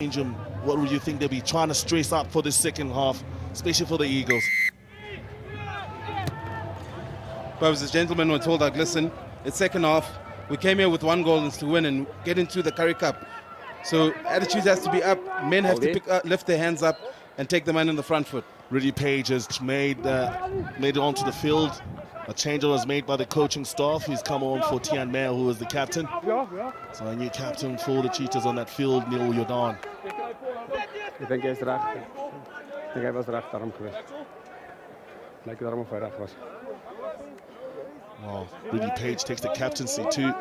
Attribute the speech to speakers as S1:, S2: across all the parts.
S1: room, what would you think they'll be trying to stress up for the second half, especially for the Eagles?
S2: Perhaps the gentlemen were told that, listen, it's second half. We came here with 1 goal and to win and get into the Currie Cup. So attitude has to be up. Men have to lift their hands up and take the man in the front foot.
S1: Rudy Page has made it onto the field. A change was made by the coaching staff. He's come on for Tian Meyer, who was the captain. So a new captain for the Cheetahs on that field, Neil Jordan.
S3: Ik denk hij is recht. Ik denk hij was recht daarom geweest. Lijkt daarom of hij recht was.
S1: Wow, Rudy Page takes the captaincy too.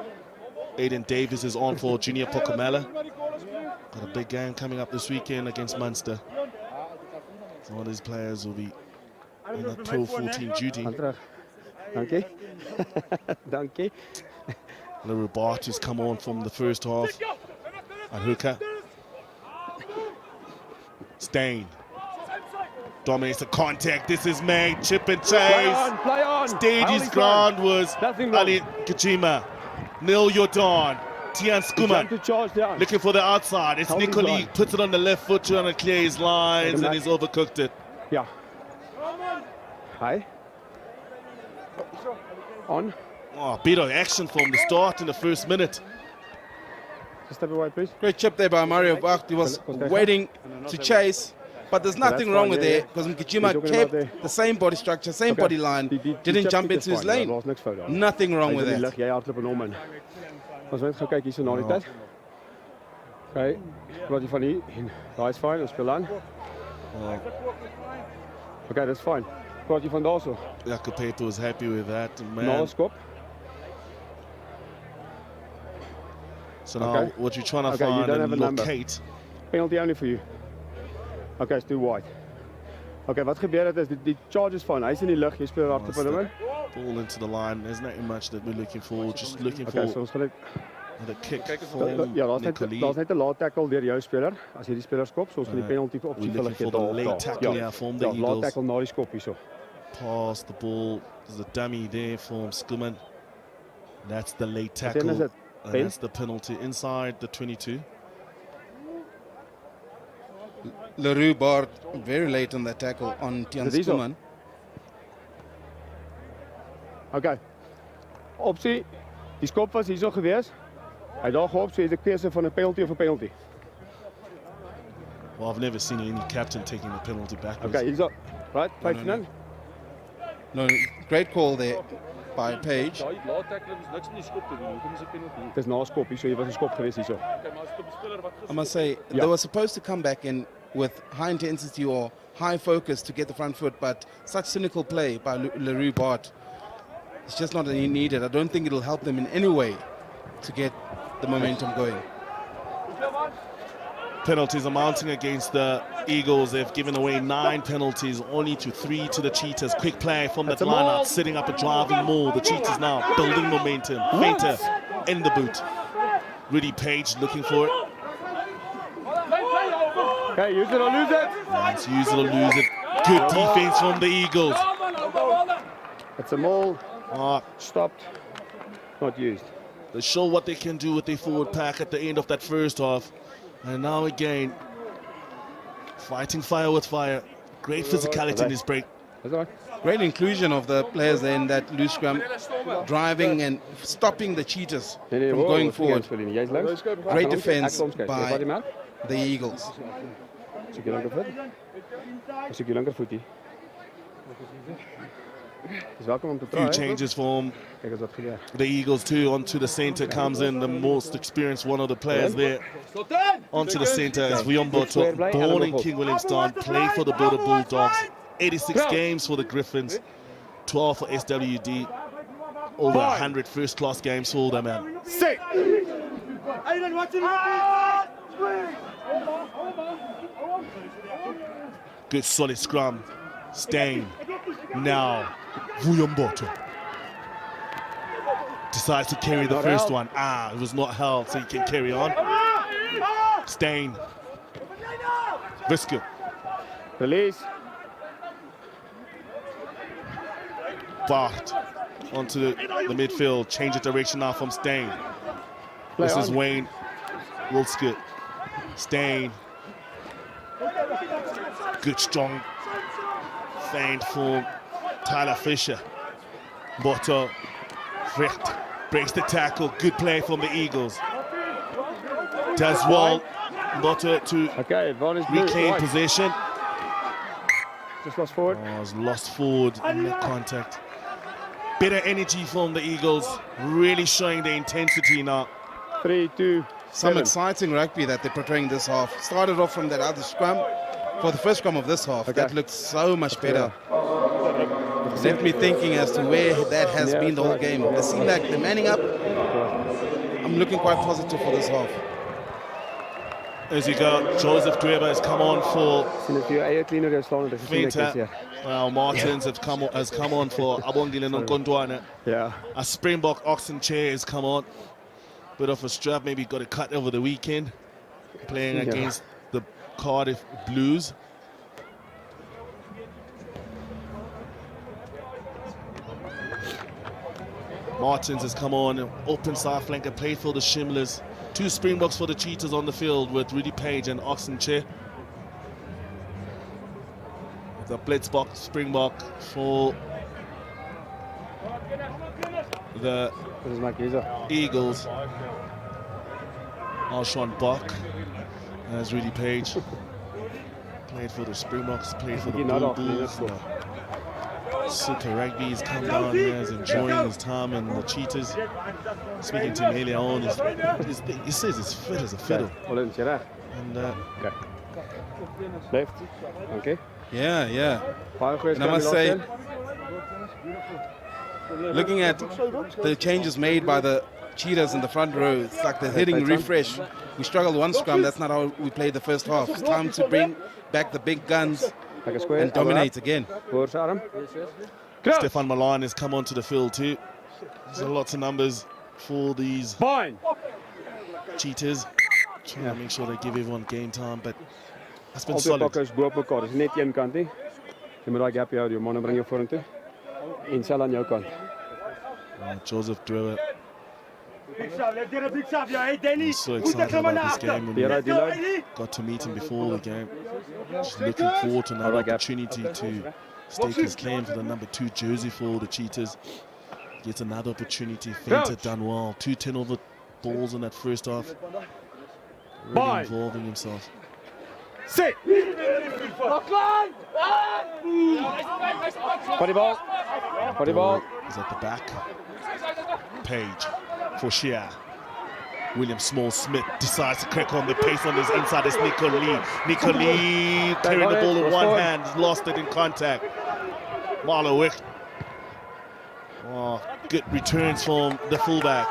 S1: Aiden Davis is on for Junior Pokomela. Got a big game coming up this weekend against Munster. So one of these players will be on that Pro 14 duty.
S3: Dank je. Dank je.
S1: Leroux Bart has come on from the first half. And hooker. Stain. Dominates the contact. This is made. Chip and chase.
S3: Play on.
S1: Stayed his ground was Ali Kajima. Neil Jordan. Tian Skuman. Looking for the outside. It's Nicoli. Puts it on the left foot trying to clear his lines and he's overcooked it.
S3: Yeah. Hi. On.
S1: Oh, bit of action from the start in the first minute.
S3: Step away, please.
S2: Great chip there by Mario Bach. He was waiting to chase, but there's nothing wrong with it because Mkijima kept the same body structure, same body line, didn't jump into his lane. Nothing wrong with that.
S3: Jy hardloop en hom in. Ons moet gou kyk hier so na die tyd. Okay, wat jy van hier en daai is fine, ons speel aan. Okay, that's fine. Wat jy van daar so?
S1: Jacopeto was happy with that, man.
S3: Na skop.
S1: So now what you're trying to find and locate.
S3: Penalty only for you. Okay, it's too wide. Okay, wat gebeur het is die charge is fine. Hy's in die lug, jy speel hard op hom.
S1: Ball into the line. There's not much that we're looking for. Just looking for
S3: so ons gaan
S1: the kick from
S3: ja, daar's net 'n late tackle deur jou speler. As jy die speler skop, so ons gaan die penalty opsie vir hulle gee.
S1: The late tackle here from the Eagles.
S3: Late tackle na die skop hierso.
S1: Pass the ball. There's a dummy there from Skuman. That's the late tackle. And that's the penalty inside the 22.
S2: Leroux Bart very late on that tackle on Tian Skuman.
S3: Okay. Opsie. Die skop was hierso gewees. Hy daar gehoop, so jy het 'n keuse van 'n penalty of 'n penalty.
S1: Well, I've never seen any captain taking the penalty backwards.
S3: Okay, hierso. Right, 5-0.
S2: No, great call there by Page.
S3: Dis na skop hier, so jy was 'n skop gewees hierso.
S2: I must say, they were supposed to come back in with high intensity or high focus to get the front foot, but such cynical play by Leroux Bart, it's just not needed. I don't think it'll help them in any way to get the momentum going.
S1: Penalties are mounting against the Eagles. They've given away 9 penalties, only to 3 to the Cheetahs. Quick play from that lineup, setting up a driving maul. The Cheetahs now building momentum. Fainter in the boot. Rudy Page looking for it.
S3: Okay, use it or lose it.
S1: Let's use it or lose it. Good defense from the Eagles.
S3: It's a maul. Stopped. Not used.
S1: They show what they can do with their forward pack at the end of that first half. And now again, fighting fire with fire. Great physicality in this break.
S2: Great inclusion of the players there in that loose scrum, driving and stopping the Cheetahs from going forward. Great defense by the Eagles.
S1: Few changes from the Eagles too. Onto the center comes in the most experienced one of the players there. Onto the center is Vuyomboto, born in King Williamstown, played for the Border Bulldogs. 86 games for the Griffins, 12 for SWD, over 100 first-class games for them, man. Good solid scrum. Stain. Now, Vuyomboto decides to carry the first one. It was not held, so he can carry on. Stain. Visco.
S3: Release.
S1: Bart onto the midfield. Change of direction now from Stain. This is Wayne Wilskut. Stain Good strong feint for Tyler Fisher. Boto breaks the tackle. Good play from the Eagles. Does well. Boto to reclaim possession.
S3: Just lost forward.
S1: Oh, it's lost forward in that contact. Better energy from the Eagles. Really showing the intensity now.
S3: 3-2.
S2: Some exciting rugby that they're portraying this half. Started off from that other scrum. For the first scrum of this half, that looked so much better. Left me thinking as to where that has been the whole game. They seem like they're manning up. I'm looking quite positive for this half.
S1: As you go, Joseph Dweber has come on for
S3: Vinta.
S1: Well, Martins has come on for Abongile Nkondwana.
S3: Yeah.
S1: A Springbok Oxen Chair has come on. Bit of a strap, maybe got a cut over the weekend. Playing against the Cardiff Blues. Martins has come on, open side flanker, played for the Shimlers. 2 Springboks for the Cheetahs on the field with Rudy Page and Oxen Chair. The Blitzbok Springbok for the Eagles. Alshon Bok as Rudy Page. Played for the Springboks, played for the Bulls. Super Rugby has come down here, is enjoying his time in the Cheetahs. Speaking to him earlier on, he says he's fit as a fiddle. And
S3: left. Okay.
S2: Yeah. And I must say, looking at the changes made by the Cheetahs in the front row, it's like they're hitting refresh. We struggled one scrum, that's not how we played the first half. It's time to bring back the big guns and dominate again.
S1: Stefan Milan has come onto the field too. There's lots of numbers for these Cheetahs. Trying to make sure they give everyone game time, but that's been solid.
S3: Dis net een kant nie. Jy moet daai gap hou, jou manne bring jou vorentoe. En sel aan jou kant.
S1: Joseph Dweber. I'm so excited about this game. We got to meet him before the game. Just looking forward to another opportunity to stake his claim for the number 2 jersey for the Cheetahs. Gets another opportunity. Feinted done well. 2 turnover balls in that first half. Really involving himself.
S3: Sit. Body ball. Body ball.
S1: Is at the back. Page for Shea. William Small-Smith decides to crack on the pace on his inside. It's Nico Lee. Nico Lee carrying the ball in one hand, lost it in contact. Marlo Wick. Oh, good returns from the fullback.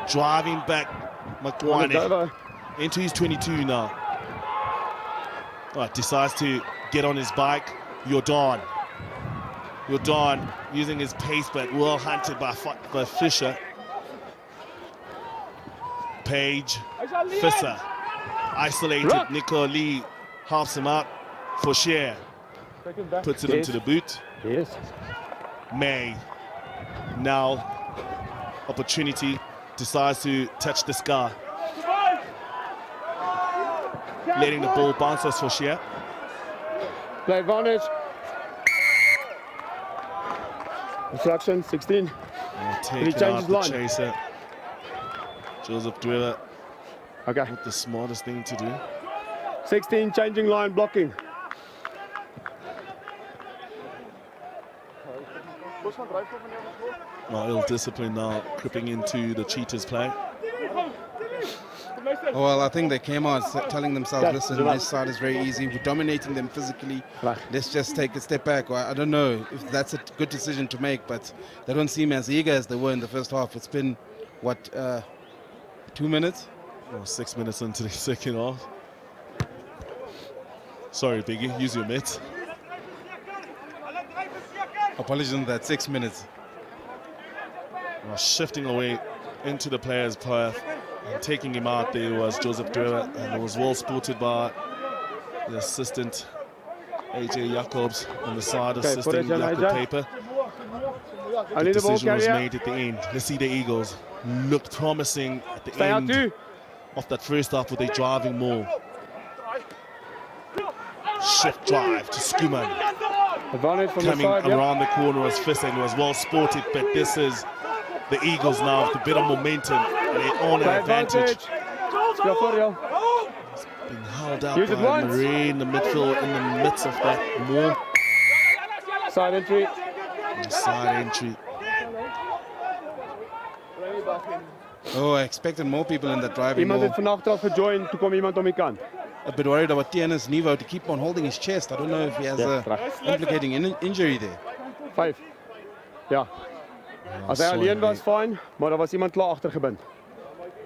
S1: Driving back McGuane into his 22 now. Decides to get on his bike. Jordan using his pace, but well hunted by Fisher. Page, Fisher, isolated. Nico Lee helps him out for Share. Puts it into the boot.
S3: Yes.
S1: May, now, opportunity, decides to touch the scar. Letting the ball bounce us for Share.
S3: Play advantage. Instruction 16.
S1: Taking out the chaser. Joseph Dweber. Not the smartest thing to do.
S3: 16 changing line blocking.
S1: Ill discipline now creeping into the Cheetahs play.
S2: Well, I think they came out telling themselves, listen, this side is very easy. We're dominating them physically. Let's just take a step back. Well, I don't know if that's a good decision to make, but they don't seem as eager as they were in the first half. It's been, what, 2 minutes?
S1: 6 minutes into the second half. Sorry, Biggie, use your mitts.
S2: Apologies on that, 6 minutes.
S1: Shifting away into the player's path and taking him out there was Joseph Dweber, and it was well spotted by the assistant AJ Jacobs on the side, assisting Jacob Paper. The decision was made at the end. Let's see the Eagles. Looked promising at the end of that first half, with they driving more. Shift drive to Skuman.
S3: Advantage from the
S1: Coming
S3: side,
S1: around the corner was Fist and was well sported, but this is the Eagles now with a bit of momentum and they own an advantage.
S3: Go for you.
S1: Been held out
S3: Use it
S1: by
S3: once.
S1: Marie in the midfield, in the midst of that more
S3: Side entry.
S1: side entry.
S2: Oh, I expected more people in the driving
S3: Iemand
S2: mall.
S3: het van agteraf gejoin, toe kom iemand om die kant.
S2: A bit worried about Tiana's Nivo to keep on holding his chest. I don't know if he has
S3: Ja,
S2: a
S3: reg.
S2: implicating injury there.
S3: 5. Ja. As hy
S1: sorry,
S3: alleen was,
S1: mate.
S3: fine, maar daar was iemand klaar agter gebind.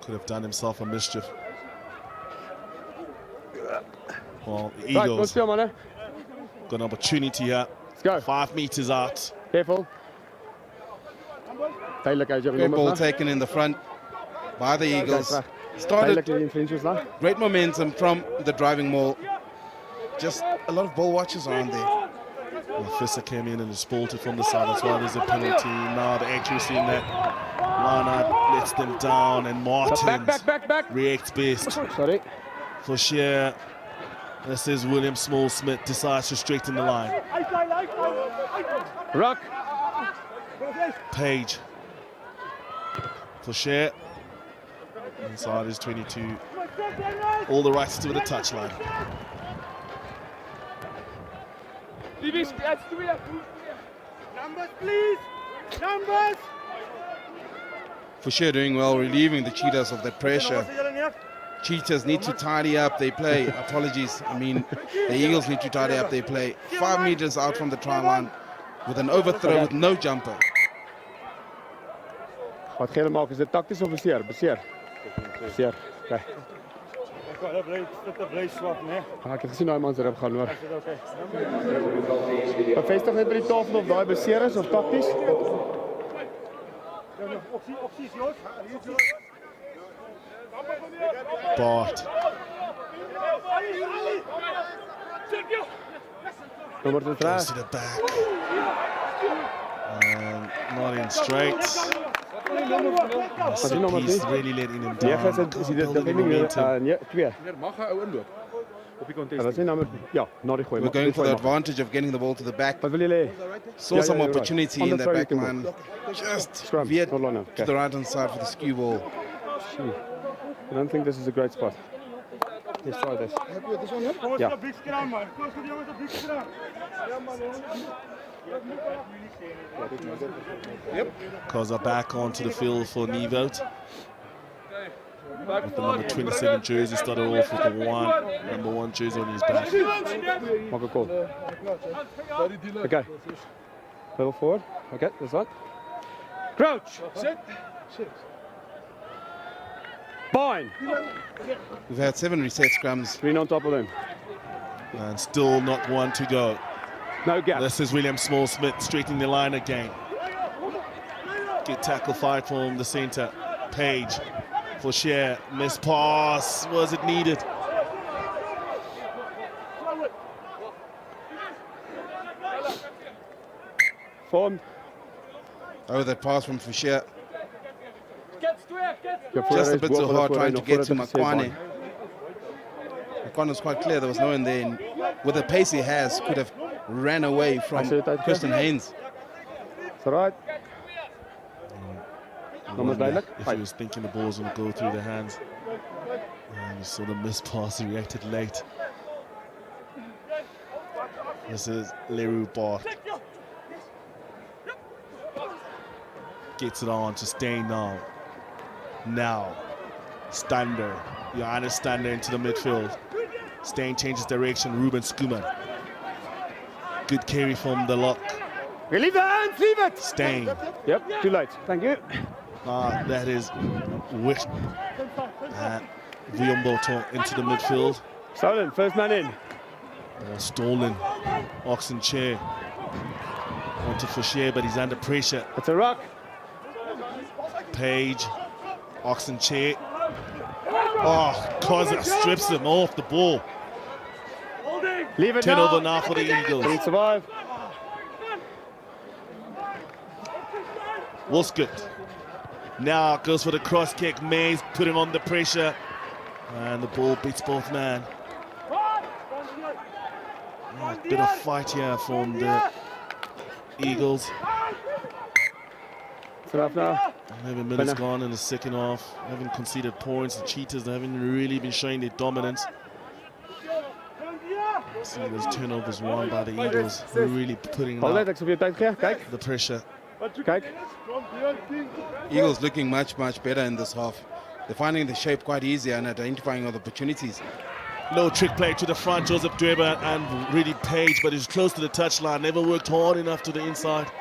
S1: Could have done himself a mischief. Well, the
S3: Right, ons
S1: Eagles
S3: speel manne.
S1: got an opportunity here.
S3: Let's go.
S1: 5 meters out.
S3: Careful. Duidelik uit jou
S2: Great ball
S3: nommers.
S2: taken in the front by the Eagles.
S3: Duidelik
S2: Started
S3: die influences daar.
S2: great momentum from the driving mall. Just a lot of ball watchers around there.
S1: Well, Fisser came in and sport it from the side as well. There's a penalty. Now the accuracy in that lineup lets them down, and Martins
S3: Back.
S1: reacts best.
S3: Sorry.
S1: For sheer, this is William Small-Smith decides to straighten the line.
S3: Ruck.
S1: Page for sheer. Inside is 22. All the rights to the touchline.
S3: Numbers, please. Numbers.
S2: For sure doing well, relieving the Cheetahs of that pressure. Cheetahs need to tidy up their play. Apologies. I mean, the Eagles need to tidy up their play. 5 meters out from the try line with an overthrow with no jumper.
S3: Wat gaan hulle maak? Is dit takties of beseer? Beseer. Beseer. Okay. Ek het gesien daai man se rib gaan hoor. Bevestig net by die tafel of daai beseer is of takties.
S1: Bart.
S3: Nommer 2
S1: Goes to the back. Not in straight. He's really letting him down.
S3: Is dit
S1: Building momentum.
S3: nee, 2.
S4: Mag hy ou inloop op die
S3: Dat is nie nommer ja, na die gooi.
S2: We're going for the advantage of getting the ball to the back.
S3: Wat wil julle hê?
S2: Saw some
S3: you're right.
S2: opportunity
S3: On
S2: in
S3: the
S2: the
S3: throw you
S2: back
S3: can
S2: line.
S3: go.
S2: Just
S3: Scrum.
S2: veered
S3: Hold on now.
S2: to the right hand side for the skew ball.
S3: I don't think this is a great spot. Let's try this. Ja.
S1: Goes back onto the field for Nevote. With the number 27 jersey, started off with the number 1 jersey on his back.
S3: Maak 'n call. Okay. Little forward. Okay, this one. Crouch. Sit. Bind.
S2: We've had 7 reset scrums.
S3: Green on top of them.
S1: And still not one to go.
S3: No gap.
S1: This is William Small-Smith straightening the line again. Good tackle fight from the center. Page for Share. Miss pass. Was it needed?
S3: Form.
S2: Oh, that pass from Fischer.
S3: Ja,
S2: Just a bit too hard trying to get to
S3: Makwane.
S2: Makwane. Makwane was quite clear, there was no one there. And with the pace he has, could have ran away from Christian Haynes.
S3: It's all right. Numbers duidelik.
S1: If he was thinking the ball was going to go through the hands. And you saw the missed pass, he reacted late. This is Leroux Bart. Gets it on to Stain now. Now, Stander. Johannes Stander into the midfield. Stain changes direction, Ruben Skuman. Good carry from the lock.
S3: Leave the hands, leave it.
S1: Stain.
S3: Yep, too late. Thank you.
S1: That is Wick. Viomboto into the midfield.
S3: Stolen, first man in.
S1: Ball stolen. Oxen chair. Onto Fouché, but he's under pressure.
S3: It's a ruck.
S1: Page. Oxen chair. Oh, Koza strips him off the ball.
S3: Leave it
S1: Turnover
S3: now.
S1: now for the Eagles.
S3: He'll survive.
S1: Wolskut. Now goes for the cross kick. Mays putting on the pressure. And the ball beats both men. Bit of fight here from the Eagles. 11 minutes gone in the second half. Haven't conceded points. The Cheetahs haven't really been showing their dominance. See those turnovers won by the Eagles. Really putting up the pressure.
S2: Eagles looking much better in this half. They're finding the shape quite easier and identifying other opportunities.
S1: Low trick play to the front, Joseph Dweber and really Page, but he's close to the touchline. Never worked hard enough to the inside.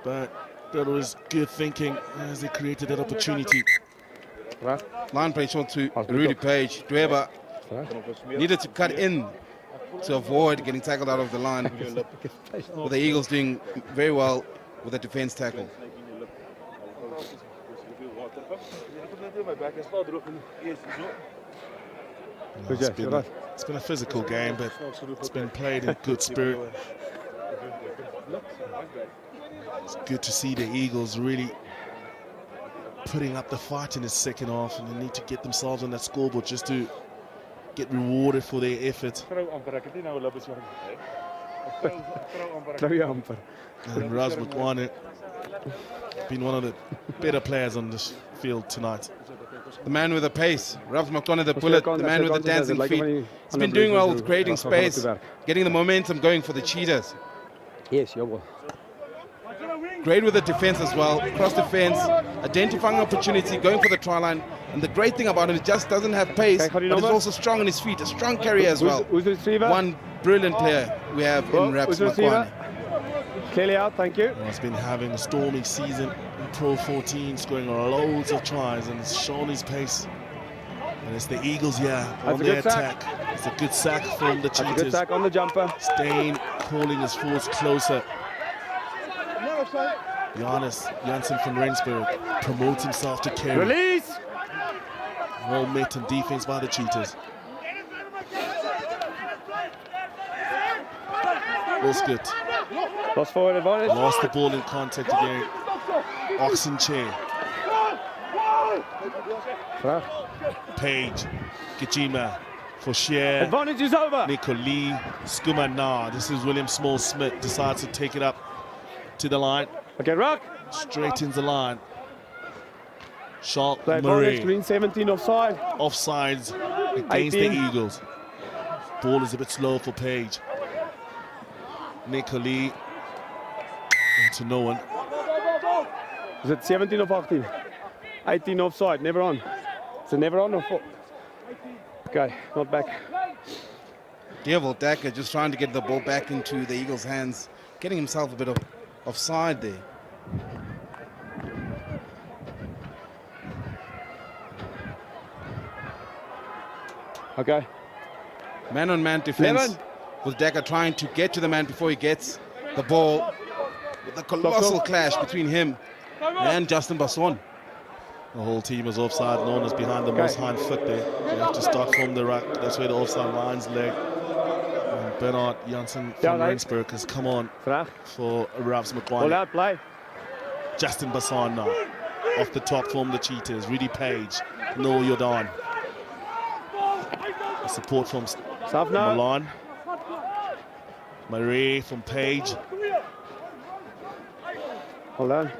S1: But that was good thinking as they created that opportunity.
S2: Line play short to Rudy Page. Dweber needed to cut in to avoid getting tackled out of the line. With the Eagles doing very well with the defense tackle.
S1: It's been a physical game, but it's been played in good spirit. It's good to see the Eagles really putting up the fight in the second half, and they need to get themselves on that scoreboard just to get rewarded for their effort. And Ras Mokwane been one of the better players on this field tonight.
S2: The man with the pace, Ras Mokwane the bullet, the man with the dancing feet. He's been doing well with creating space, getting the momentum going for the Cheetahs.
S3: Yes, jawel.
S2: Great with the defense as well, cross defense, identifying opportunity, going for the try line. And the great thing about him, he just doesn't have pace, but he's also strong on his feet, a strong carrier as well. One brilliant player we have in Ras Mokwane.
S3: Clearly out, thank you.
S1: He's been having a stormy season in Pro 14, scoring loads of tries and shown his pace. And it's the Eagles here on their attack. It's a good sack from the Cheetahs.
S3: Good sack on the jumper.
S1: Steyn calling his forwards closer. Johannes Janssen from Rensburg promotes himself to carry.
S3: Release!
S1: Well met in defense by the Cheetahs. Osgood
S3: Lost forward advantage.
S1: lost the ball in contact again. Oxenchair. Page. Gijima. Forshare.
S3: Advantage is over.
S1: Nicoli. Skumana. This is William Small-Smith. Decides to take it up to the line.
S3: Okay, Rock.
S1: Straightens the line. Sharp
S3: Play
S1: Murray.
S3: advantage, green 17 offside.
S1: Offsides against
S3: 18.
S1: the Eagles. Ball is a bit slow for Page. Nicoli into no one.
S3: Is it 17 or 18? 18 offside, never on. Is it never on or 4? Okay, not back.
S2: Devil Daka just trying to get the ball back into the Eagles' hands, getting himself a bit of offside there.
S3: Okay.
S2: Man-on-man defense
S3: 11.
S2: with Daka trying to get to the man before he gets the ball. With a colossal clash between him and Justin Basson.
S1: The whole team is offside. No one is behind the most hind foot there. You have to start from the ruck. That's where the offside line's leg. And Bernard Janssen from Rensburg has come on for Ras
S3: All
S1: Mokwane.
S3: out play.
S1: Justin Basson now. Off the top from the Cheetahs. Rudy Page. Noel Jordan. Support from
S3: Safna.
S1: Milan. Marie from Page.
S3: Hold on.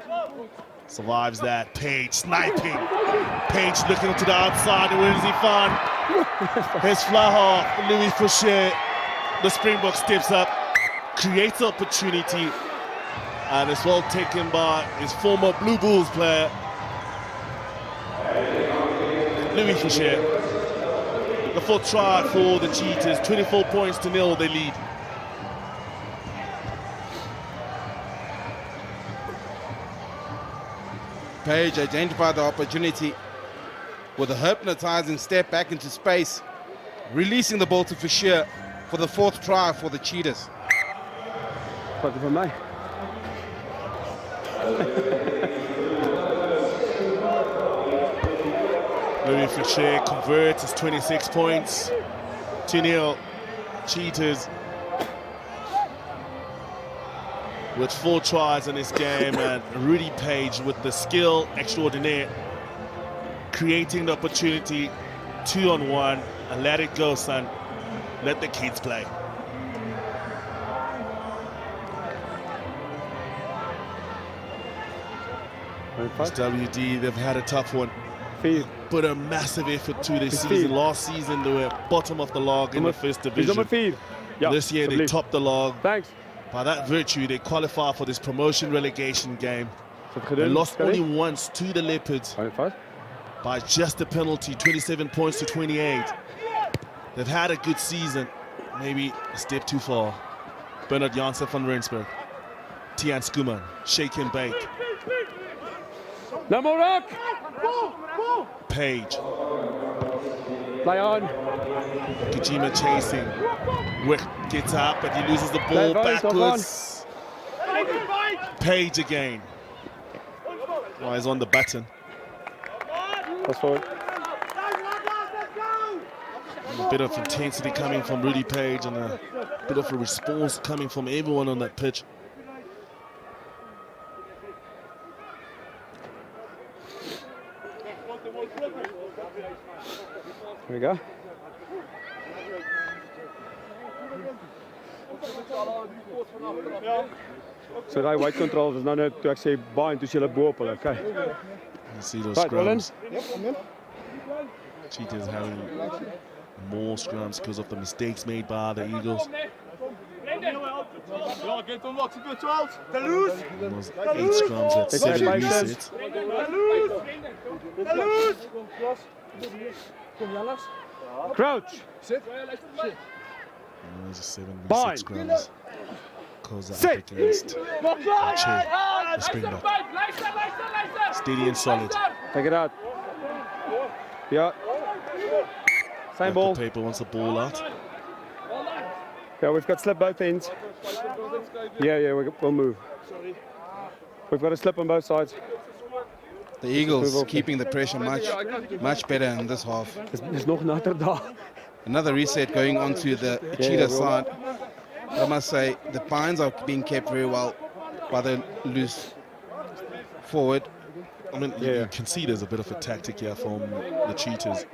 S1: Survives that. Page sniping. Page looking to the outside. And where does he find? His fly half, Louis Fouché. The Springbok steps up, creates opportunity, and it's well taken by his former Blue Bulls player, Louis Fouché. The fourth try for the Cheetahs. 24 points to 0, they lead.
S2: Page identified the opportunity with a hypnotizing step back into space, releasing the ball to Fisher for the fourth try for the Cheetahs.
S3: Wat van mij?
S1: Louis Fouché converts his 26 points. 2-0 Cheetahs with 4 tries in this game, and Rudy Page with the skill extraordinaire, creating the opportunity 2-on-1, and let it go, son. Let the kids play. SWD, they've had a tough one. Put a massive effort to their season. Last season, they were bottom of the log in the first division. This year, they topped the log.
S3: Thanks.
S1: By that virtue, they qualify for this promotion relegation game. They lost only once to the Leopards by just a penalty, 27 points to 28. They've had a good season, maybe a step too far. Bernard Janssen van Rensburg, Tian Skuman, shake and bake.
S3: No more rock.
S1: Page.
S3: Play on.
S1: Kojima chasing. Wick gets up, but he loses the ball backwards. Page again. Oh, he's on the button.
S3: That's forward.
S1: A bit of intensity coming from Rudy Page and a bit of a response coming from everyone on that pitch.
S3: Here we go. So daai white control is nou net toe ek sê bind toe hulle bo op hulle. Okay.
S1: You see those scrums. Cheetahs having more scrums because of the mistakes made by the Eagles. Almost 8 scrums at 7 resets.
S3: Crouch.
S1: There's a 7 reset scrums. Goes up against the Springbok. Steady and solid.
S3: Take it out. Yeah. Same ball.
S1: The paper wants the ball out.
S3: Yeah, we've got slip both ends. Yeah, we'll move. We've got a slip on both sides.
S2: The Eagles keeping the pressure much better in this half.
S3: There's nog another daar.
S2: Another reset going on to the Cheetah side. I must say the binds are being kept very well by the loose forward.
S1: I mean, you can see there's a bit of a tactic here from the Cheetahs.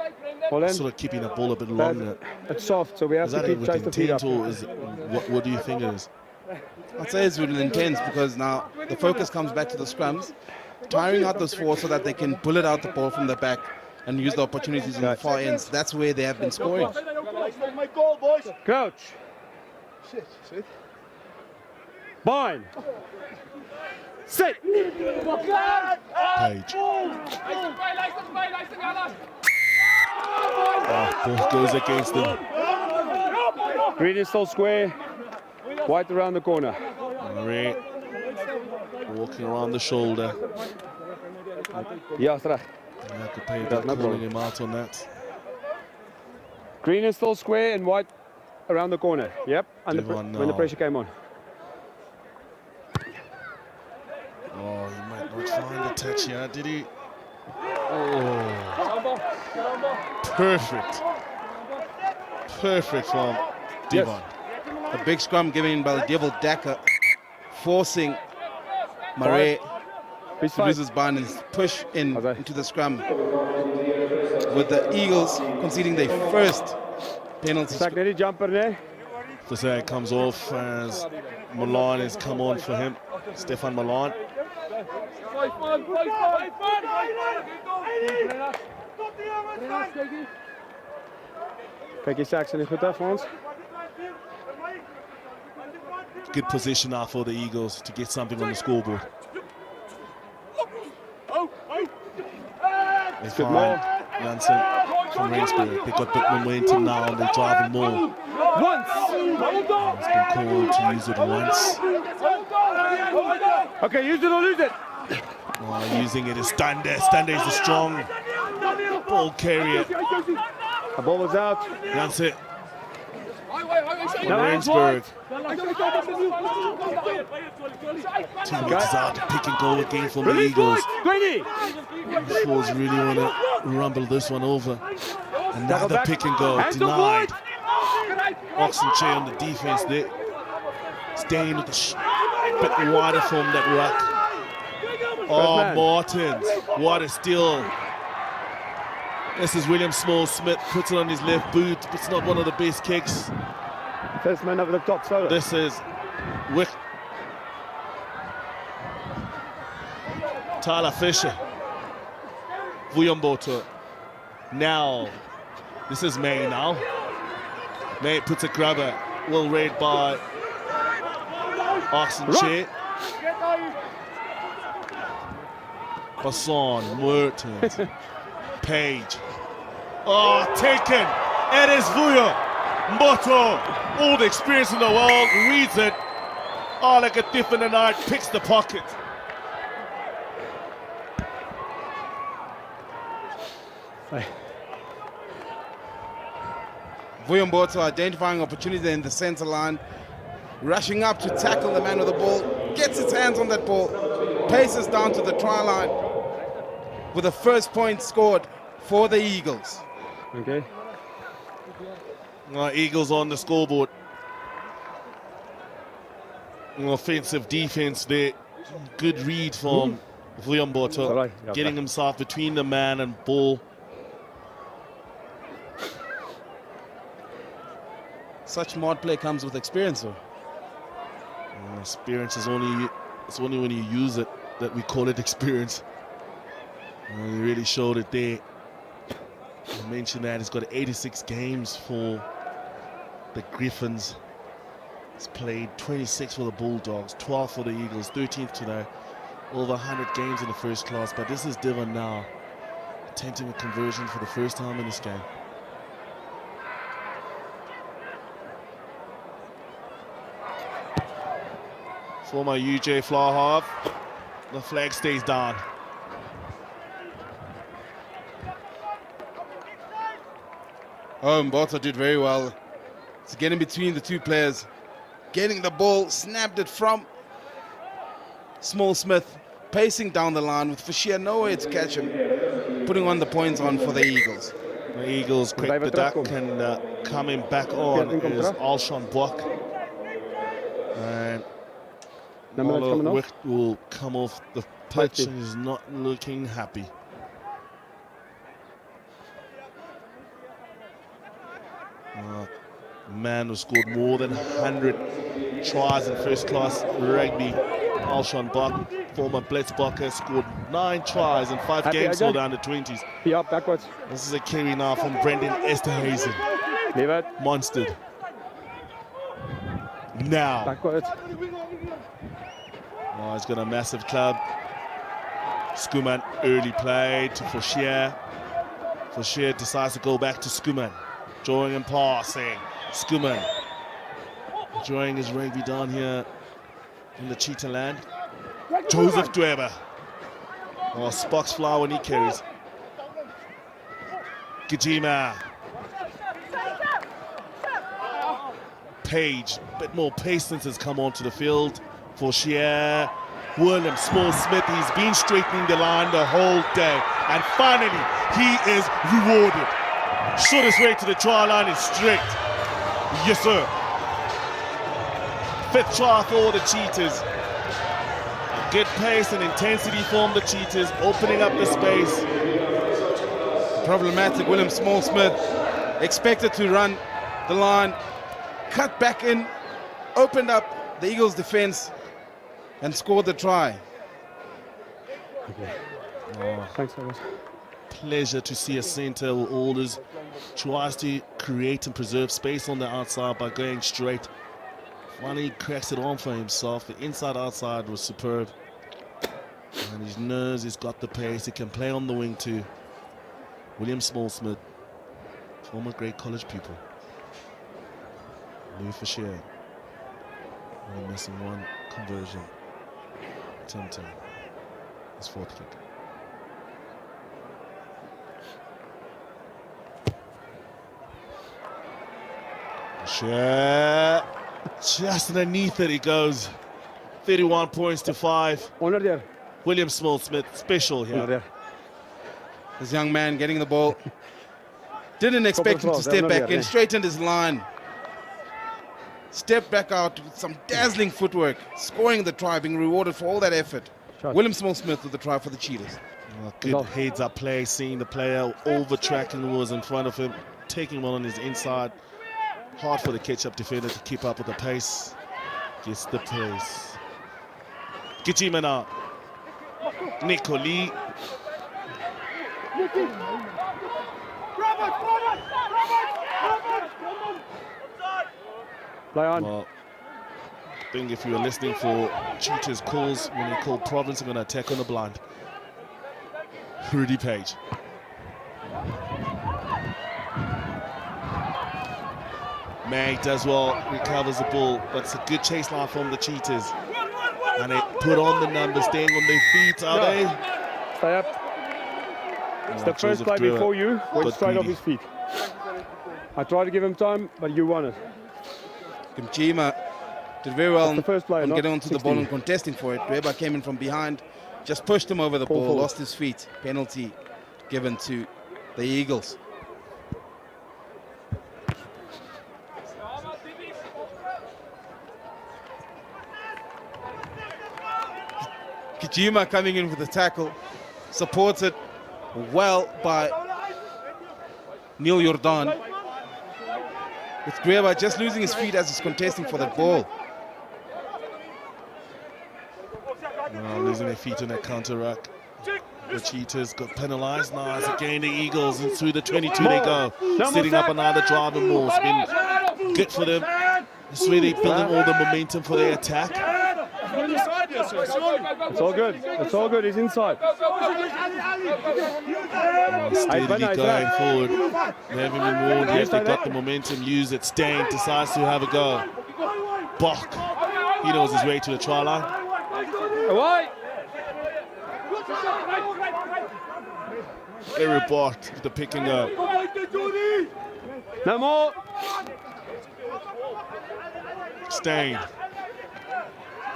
S1: Sort of keeping the ball a bit longer.
S3: It's soft, so we have to keep chasing the feet up.
S1: Or is it, what do you think it is?
S2: I'd say it's really intense because now the focus comes back to the scrums, tiring out those four so that they can bullet out the ball from the back and use the opportunities on the far ends. That's where they have been scoring.
S3: Crouch. Bind. Sit.
S1: Page. Ball goes against them.
S3: Green is still square. White around the corner.
S1: Red walking around the shoulder.
S3: Yeah, terug.
S1: Calling him out on that.
S3: Green is still square and white around the corner. Yep, when the pressure came on.
S1: Oh, he might not find the touch here, did he? Oh. Perfect. Perfect from Devon.
S2: A big scrum given by the Devil Daka, forcing Murray to lose his bind and push into the scrum, with the Eagles conceding their first penalty.
S3: Jumper there.
S1: To say it comes off as Milan has come on for him. Stefan Milan.
S3: Kyk, die Saxon is goed af vir ons.
S1: Good position now for the Eagles to get something on the scoreboard. They find Janssen from Rensburg. They got bit momentum now and they're driving more.
S3: Once!
S1: It's been called to use it once.
S3: Okay, use it or lose it.
S1: Oh, using it is Stande. Stande is a strong ball carrier.
S3: The ball was out.
S1: Janssen. Rensburg. 2 meters out, pick and go again from the Eagles. Forwards really want to rumble this one over. Another pick and go, denied. Oxenchair on the defense there. Staying with a bit wider from that ruck. Oh, Martins, what a steal. This is William Small-Smith, puts it on his left boot, but it's not one of the best kicks.
S3: First man over the top, solo.
S1: This is Wick. Tyler Fisher. Vuyomboto. Now, this is May now. May puts a grabber, well read by Oxenchair. Basson, Mertens, Page. Oh, taken. It is Vuyo Mboto. All the experience in the world, reads it. Oh, like a thief in the night, picks the pocket.
S2: Vuyomboto identifying opportunity in the center line, rushing up to tackle the man with the ball, gets his hands on that ball, paces down to the try line with the first point scored for the Eagles.
S3: Okay.
S1: Eagles on the scoreboard. Offensive defense there. Good read from Vuyomboto,
S3: Right.
S1: getting himself between the man and ball.
S2: Such mod play comes with experience, though.
S1: Experience is only when you use it that we call it experience. He really showed it there. I mentioned that he's got 86 games for the Griffins. He's played 26 for the Bulldogs, 12 for the Eagles, 13th today. Over 100 games in the first class, but this is Divon now attempting a conversion for the first time in this game. Former UJ fly half. The flag stays down.
S2: Oh, Mboto did very well. It's getting between the two players, getting the ball, snapped it from Small-Smith, pacing down the line with Fashia nowhere to catch him, putting on the points on for the Eagles.
S1: The Eagles quick the duck, and coming back on is Alshon Buck. And Wick will come off the pitch and is not looking happy. Man who scored more than 100 tries in first class rugby, Alshon Buck, former Blitzbucker, scored 9 tries in 5 games for the under-20s.
S3: Yeah, backwards.
S1: This is a carry now from Brendan Esterhazen.
S3: Leave it.
S1: Monstered. Now.
S3: Backwards.
S1: Oh, he's got a massive club. Skuman early play to Foshier. Foshier decides to go back to Skuman. Drawing and passing. Skuman enjoying his rugby down here in the Cheetah land. Joseph Dweber. Oh, sparks fly when he carries. Gijima. Page, a bit more patience has come onto the field for Shea. William Small-Smith, he's been straightening the line the whole day. And finally, he is rewarded. Shortest way to the try line is straight. Yes, sir. 5th try for the Cheetahs. Good pace and intensity from the Cheetahs, opening up the space.
S2: Problematic William Small-Smith, expected to run the line, cut back in, opened up the Eagles' defense, and scored the try.
S3: Okay.
S1: Oh,
S3: Thanks, Thomas.
S1: pleasure to see a centre who always tries to create and preserve space on the outside by going straight. Finally cracks it on for himself. The inside-outside was superb. And his nerves, he's got the pace. He can play on the wing too. William Small-Smith, former great college pupil. Louis Fisher. Only missing one conversion. Tim his 4th kick. Fisher, just underneath it he goes. 31 points to 5.
S3: Honor there.
S1: William Small-Smith, special
S3: Honor
S1: here.
S3: there.
S2: This young man getting the ball. Didn't expect him to step back in, straightened his line. Stepped back out with some dazzling footwork, scoring the try, being rewarded for all that effort.
S3: Shot.
S2: William Small-Smith with the try for the Cheetahs.
S1: Good heads-up play, seeing the player over-tracking who was in front of him, taking one on his inside. Hard for the catch-up defender to keep up with the pace. Gets the pace. Gijima now. Nicoli.
S3: Play on.
S1: Well, I think if you were listening for Cheetahs calls when they call Province, I'm going to attack on the blind. Rudy Page. May does well, recovers the ball, but it's a good chase line from the Cheetahs. And they put on the numbers, staying on their feet, are they?
S3: Stay up. It's the first play before you, went straight off his feet. I tried to give him time, but you won it.
S2: Gijima did very well on
S3: player,
S2: getting onto the ball and contesting for it. Weber came in from behind, just pushed him over the ball, lost his feet. Penalty given to the Eagles. Gijima coming in with the tackle, supported well by Neil Jordan. With Grueba just losing his feet as he's contesting for the ball.
S1: Losing their feet on that counter-ruck. The Cheetahs got penalized. Now it's again the Eagles, and through the 22 they go. Setting up another drive and more. It's been good for them. It's really building all the momentum for their attack.
S3: It's all good. It's all good. He's inside.
S1: Steadily going forward. They haven't been warned yet. They got the momentum. Use it. Stain decides to have a go. Bach. He knows his way to the try line.
S3: Away.
S1: Eric Bart with the pick and go.
S3: No more.
S1: Stain.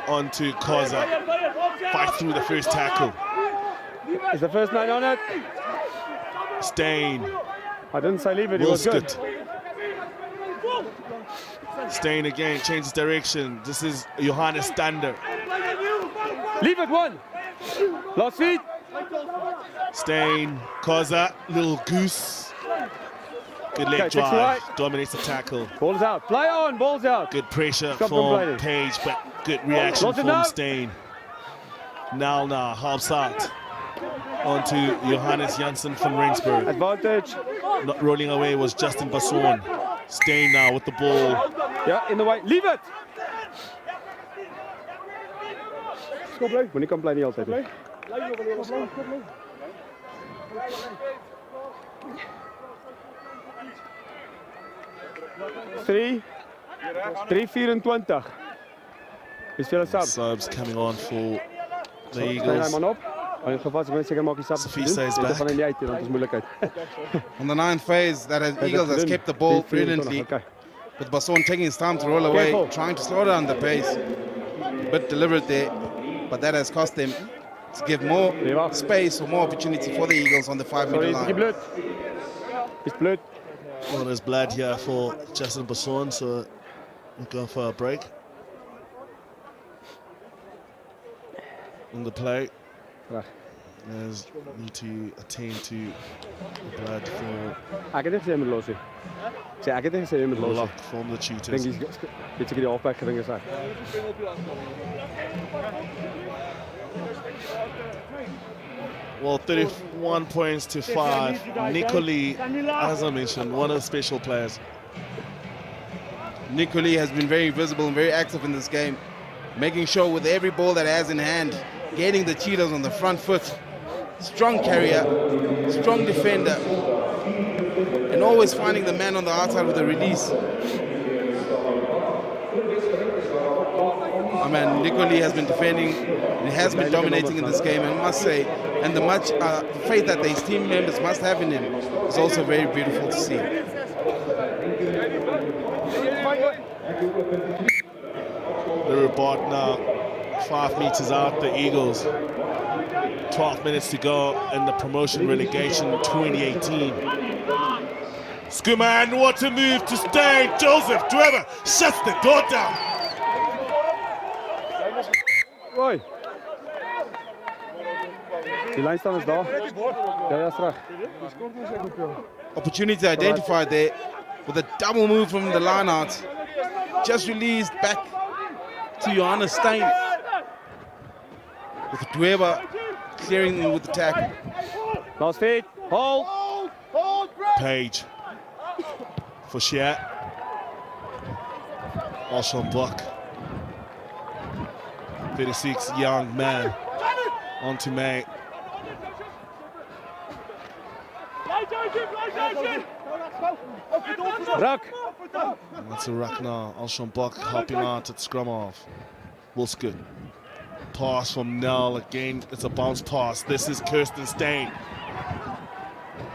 S1: On to Koza. Fight through the first tackle.
S3: Is the first man on it?
S1: Stain.
S3: I didn't say leave it. It was good.
S1: Stain again, changes direction. This is Johannes Stander.
S3: Leave it one. Last feet.
S1: Stain, Koza, little goose. Good leg drive,
S3: right.
S1: dominates the tackle.
S3: Ball's out. Play on. Ball's out.
S1: Good pressure
S3: Stop
S1: from
S3: complaining.
S1: Page, but good reaction from Stain. Now, helps out. On to Johannes Janssen from Rensburg.
S3: Advantage.
S1: Not rolling away was Justin Basson. Stain now with the ball.
S3: Yeah, in the way. Leave it. When you complain, he'll say it. 3-24. Is veel subs.
S1: Subs coming on for the Eagles. Sophie stays back.
S2: On the ninth phase, Eagles has kept the ball brilliantly. With Basson taking his time to roll away, trying to slow down the pace. A bit deliberate there, but that has cost them to give more space or more opportunity for the Eagles on the 5-meter line.
S3: It's blood.
S1: Well, there's blood here for Justin Basson, so we'll go for a break. On the play. As need to attend to the blood for lock from the Cheetahs. Well, 31 points to 5. Nicoli, as I mentioned, one of the special players.
S2: Nicoli has been very visible and very active in this game, making sure with every ball that he has in hand, getting the Cheetahs on the front foot. Strong carrier, strong defender, and always finding the man on the outside with a release. I mean, Nicoli has been defending and has been dominating in this game, and I must say, and the much faith that his team members must have in him is also very beautiful to see.
S1: The report now, 5 meters out, the Eagles. 12 minutes to go in the promotion relegation 2018. Skuman, what a move to Stain. Joseph Dweber shuts the door down.
S3: Oi. Die lijnstaan is daar. Ja, is terug.
S2: Opportunity identified there with a double move from the line out. Just released back to Johannes Stein. With Dweber clearing with the tackle.
S3: Last feet. Hold.
S1: Page for Shat. Also Buck. 36, young man. On to May.
S3: Ruck.
S1: That's a ruck now. Alshon Buck hopping out at scrum off. Wolfsgood. Pass from Nell again. It's a bounce pass. This is Kirsten Stein.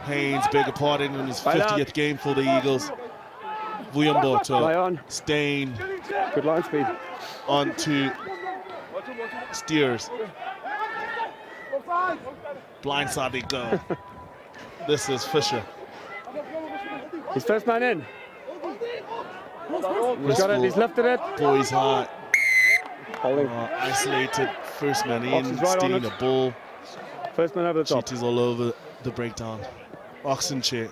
S1: Haynes, beg your pardon, in his 50th game for the Eagles. Vuyamboto. Stein.
S3: Good line speed.
S1: On to Steers. Blindside they go. This is Fisher.
S3: He's first man in. He's got it, he's lifted it.
S1: Boys high.
S3: Holding.
S1: Isolated, first man in,
S3: Right
S1: stealing the ball.
S3: First man over the top.
S1: Cheetahs all over the breakdown. Oxen chair.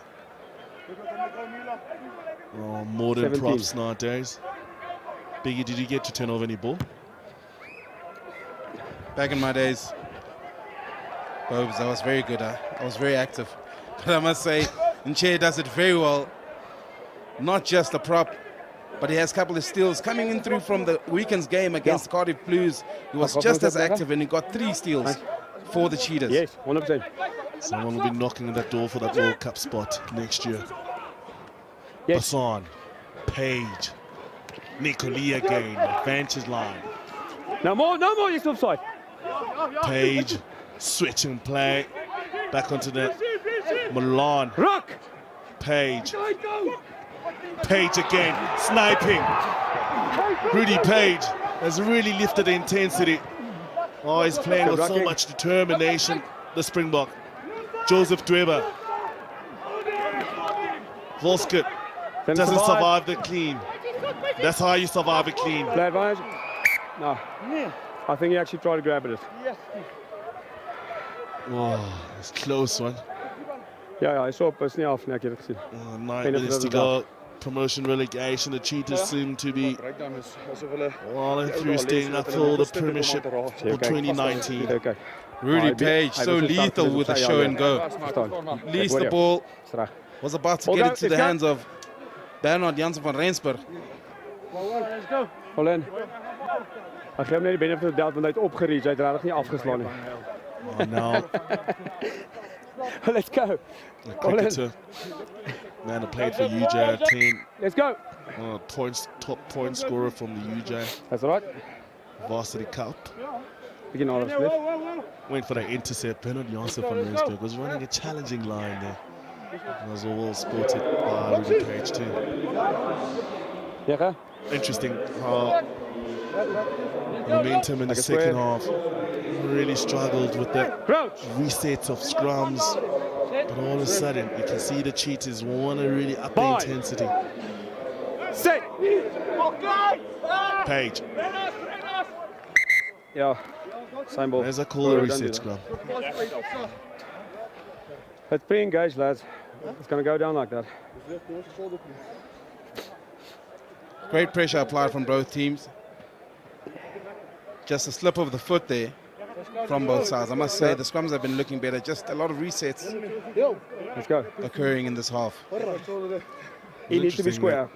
S1: Oh, modern
S3: 17.
S1: props nowadays. Biggie, did you get to turn over any ball?
S2: Back in my days, Bobes, I was very good. I was very active. But I must say, Nche does it very well. Not just a prop, but he has a couple of steals coming in through from the weekend's game against Cardiff Blues. He was just as active and he got 3 steals for the Cheetahs.
S3: Yes, 100%.
S1: Someone will be knocking on that door for that World Cup spot next year.
S3: Yes.
S1: Hassan, Page, Nicoli again, advantage line.
S3: No more, you're still offside.
S1: Page, switch and play. Back onto the Milan.
S3: Ruck.
S1: Page. Page again, sniping. Rudy Page has really lifted the intensity. Oh, he's playing with so much determination, the Springbok. Joseph Dweber. Volskut doesn't survive the clean. That's how you survive a clean.
S3: Play advantage. No. I think he actually tried to grab it.
S1: Oh, it's a close one.
S3: Ja, I saw it, but it's not off. I get it.
S1: 9 minutes to go. Promotion relegation. The Cheetahs seem to be well through staying up for the Premiership for 2019.
S3: Okay.
S2: Rudy Page, so lethal with the show and go. Least the ball was about to get into the hands of Bernard Jansen van Rensburg.
S3: Hold in. Ek gee hom net die benefit of the doubt want hy het opgereach, hy het regtig nie afgeslaan nie.
S1: Oh, now
S3: Let's go.
S1: the cricketer, man, who played for UJ team.
S3: Let's go.
S1: Top point scorer from the UJ
S3: That's right.
S1: Varsity Cup.
S3: Begin all of split.
S1: Went for that intercept. Bernard Jansen van Rensburg was running a challenging line there. And was all spotted by Rudy Page too.
S3: Yeah.
S1: Interesting how momentum in the second half really struggled with the resets of scrums, but all of a sudden you can see the Cheetahs want to really up the intensity.
S3: Set.
S1: Page.
S3: Yeah. Same ball.
S1: There's a call, a reset scrum.
S3: Let's pre-engage, lads. It's going to go down like that.
S2: Great pressure applied from both teams. Just a slip of the foot there from both sides. I must say the scrums have been looking better. Just a lot of resets
S3: Let's go.
S2: occurring in this half.
S3: He needs to be square.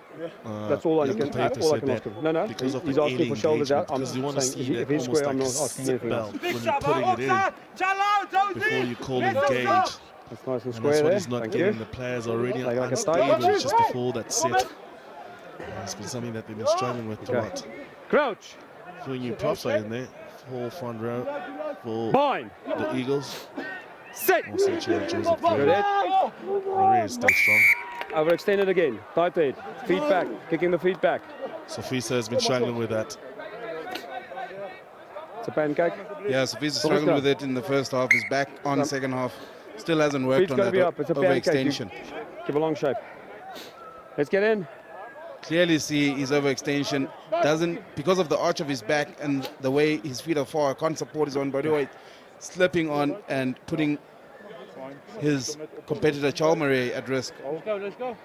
S3: That's all I can ask him. No.
S1: Because of
S3: He's
S1: the
S3: asking for shoulders out. I'm
S1: because you want to
S3: saying
S1: see
S3: if
S1: that
S3: he's
S1: almost
S3: square, I'm
S1: like
S3: not
S1: a
S3: asking
S1: sit
S3: anything
S1: belt
S3: else.
S1: when you're putting it in before you call engage.
S3: That's nice and
S1: And
S3: square
S1: that's what
S3: there.
S1: he's not
S3: Thank
S1: getting.
S3: you.
S1: The players already
S3: Like a
S1: unstable
S3: style.
S1: just before that set. It's been something that they've been struggling with throughout.
S3: Crouch.
S1: Three new props are in there. Full front row for
S3: Bind.
S1: the Eagles.
S3: Set.
S1: Also Joseph
S3: Good
S1: Dweber.
S3: hit.
S1: Really stay strong.
S3: Overextend it again. Tight head. Feet back. Kicking the feet back.
S1: Sofisa has been struggling with that.
S3: It's a pancake.
S2: Yeah, Sofisa struggled with it in the first half. He's back on the second half. Still hasn't worked
S3: Feet's
S2: on
S3: got to be
S2: that
S3: up. It's a pancake.
S2: overextension.
S3: Give a long shape. Let's get in.
S2: Clearly see his overextension doesn't, because of the arch of his back and the way his feet are far, can't support his own body weight. slipping on and putting his competitor Chalmere at risk.
S3: Let's go.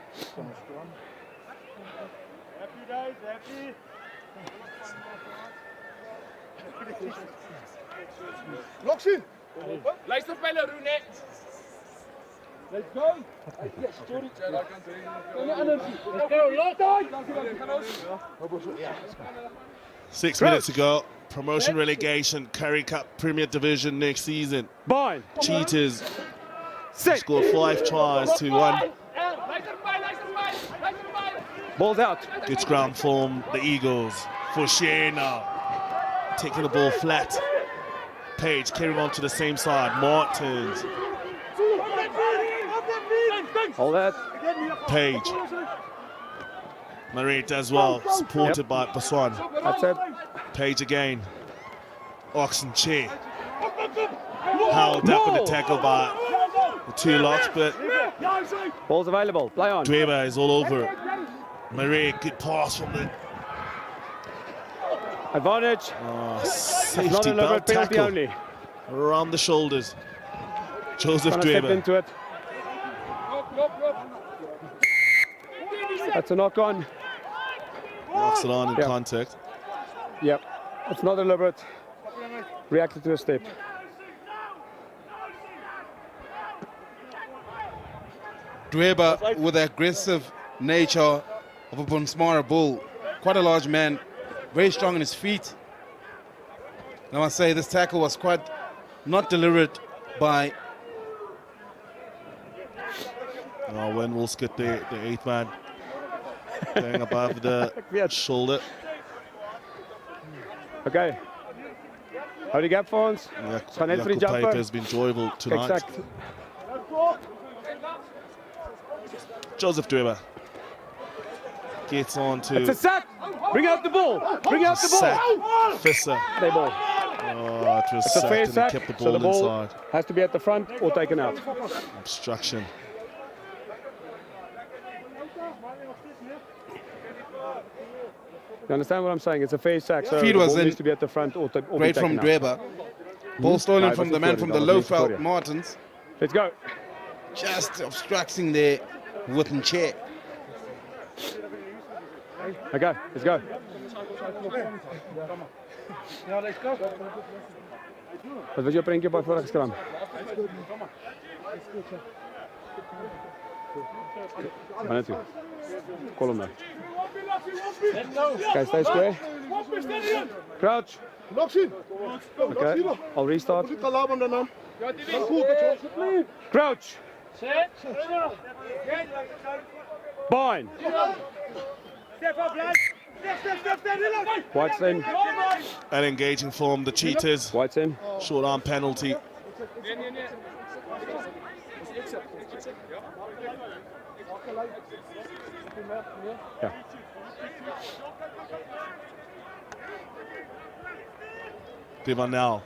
S4: Loksie!
S5: Luisterspelen, Roene.
S3: Let's go.
S5: Yes, sorry.
S3: Let's go.
S1: 6 minutes ago. Promotion relegation, Currie Cup Premier Division next season.
S3: Bind.
S1: Cheetahs
S3: Set.
S1: scored 5 tries to 1.
S3: Ball's out.
S1: Good scrum from the Eagles. For now. Taking the ball flat. Page carrying on to the same side. Martins.
S3: Hold that.
S1: Page. Marit as well. Supported by Baswan.
S3: That's it.
S1: Page again. Oxen Che. Held up in the tackle by the 2 locks, but
S3: Ball's available. Play on.
S1: Dweber is all over it. Marie, good pass from the
S3: Advantage. Not
S1: safety
S3: a
S1: belt
S3: penalty
S1: tackle
S3: only.
S1: around the shoulders. Joseph
S3: Gonna step
S1: Dweber.
S3: into it. That's a knock on.
S1: Knocks it on in
S3: Yeah.
S1: contact.
S3: Yep. It's not deliberate. Reacted to a step.
S2: Dweber, with the aggressive nature of a Bonsmara bull, quite a large man, very strong on his feet. And I must say this tackle was quite not deliberate by
S1: When we'll skip the 8th man. Going above the shoulder.
S3: Okay. Hou die gap vir ons. Gaan net vir die
S1: Jacob
S3: jumper.
S1: Piper has been enjoyable tonight.
S3: Exact.
S1: Joseph Dweber gets on to
S3: It's a sack. Bring out the ball. Bring out the ball.
S1: sack Visser.
S3: Play ball.
S1: Oh, it was
S3: It's a
S1: sacked
S3: fair
S1: and he
S3: sack.
S1: kept the
S3: So
S1: ball
S3: the ball
S1: inside.
S3: has to be at the front or taken out.
S1: Obstruction.
S3: You understand what I'm saying? It's a fair sack. So
S2: Feed
S3: the
S2: was
S3: ball
S2: in
S3: needs to be at the front or be
S2: great
S3: taken
S2: from
S3: out.
S2: Dweber. Ball stolen
S3: Right,
S2: from
S3: was
S2: the man
S3: Victoria,
S2: from
S3: that
S2: the
S3: was
S2: low
S3: Victoria.
S2: felt Martins.
S3: Let's go.
S2: Just obstructing there with Nche.
S3: Okay, let's go. Wat was jou prentjie op vorige skram? Waar toe? Kolom nou. Okay, stay square. Crouch.
S4: Loksie!
S3: Okay, I'll restart. Crouch. Bind. White's in.
S1: And engaging from the Cheetahs.
S3: White's in.
S1: Short arm penalty.
S3: Yeah.
S1: Dweber now.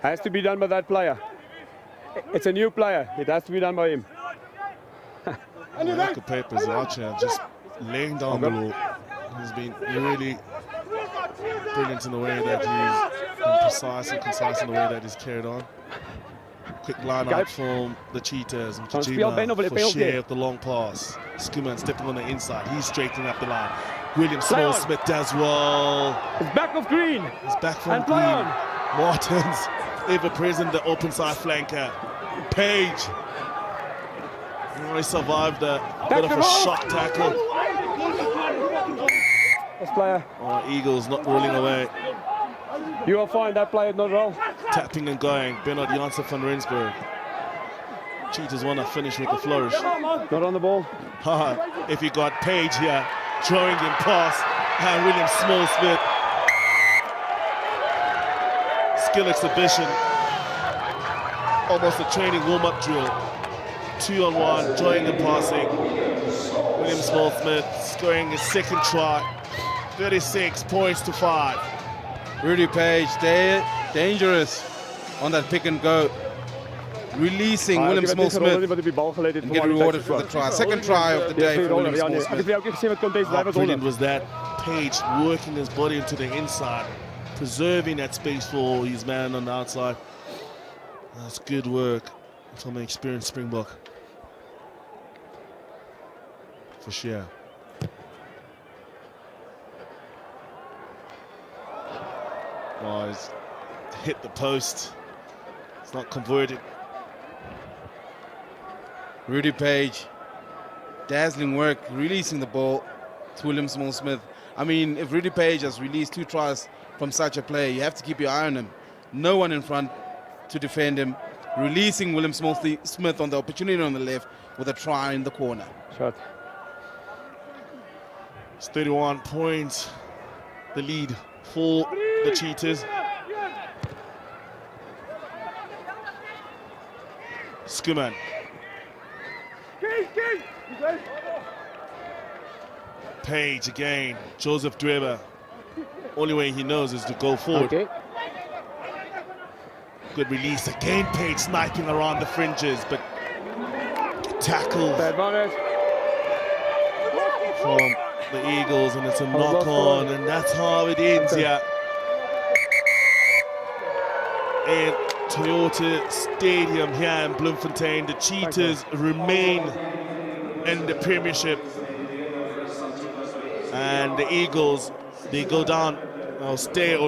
S3: Has to be done by that player. It's a new player. It has to be done by him.
S1: Jacob Piper's archer just laying down the law. He's been really brilliant in the way that he's been precise and concise in the way that he's carried on. Quick line out from the Cheetahs.
S3: speel Ben of
S1: Mkajima
S3: the
S1: for
S3: penalty.
S1: share of the long pass. Skuman stepping on the inside. He's straightening up the line. William
S3: Play on.
S1: Smith does well.
S3: It's back of green.
S1: He's back from
S3: And
S1: green.
S3: play on.
S1: Martins, ever present, the open side flanker. Page. Oh, he survived a bit of
S3: the
S1: a
S3: ball.
S1: shock tackle.
S3: This player.
S1: Oh, Eagles not rolling away.
S3: You will find that player not roll.
S1: Tapping and going. Bernard Janssen van Rensburg. Cheetahs want to finish with a flourish.
S3: Not on the ball.
S1: If you got Page here, throwing in pass, and William Small-Smith. Skill exhibition. Almost a training warm-up drill. 2-on-1, drawing and passing. William Small-Smith scoring his second try. 36 points to 5.
S2: Rudy Page, dangerous on that pick and go. releasing
S3: Ah,
S2: Willem
S3: ek het net gerol,
S2: Small-Smith
S3: wat op die bal gelê het
S2: and
S3: vir
S2: get
S3: my
S2: rewarded
S3: tyd
S2: for the
S3: geslaan.
S2: try. Second try of the day
S3: Dis
S2: for
S3: rol,
S2: Willem
S3: ja nee. Ek
S2: Small-Smith.
S3: het vir jou ook gesê met konteks,
S1: How
S3: hy was
S1: brilliant
S3: rol.
S1: was that? Page working his body into the inside, preserving that space for his man on the outside. That's good work from an experienced Springbok. For sure. Oh, he's hit the post. It's not converted.
S2: Rudy Page, dazzling work, releasing the ball to Willem Small-Smith. I mean, if Rudy Page has released 2 tries from such a play, you have to keep your eye on him. No one in front to defend him. Releasing Willem Small-Smith on the opportunity on the left with a try in the corner.
S3: Shot.
S1: It's 31 points, the lead for the Cheetahs. Skuman. Page again, Joseph Dweber. Only way he knows is to go forward.
S3: Okay.
S1: Good release again, Page sniping around the fringes, but tackled
S3: Bad bonus.
S1: from the Eagles, and it's a knock on, and that's how it ends here in Toyota Stadium here in Bloemfontein. The Cheetahs remain in the Premiership, and the Eagles, they go down, or stay or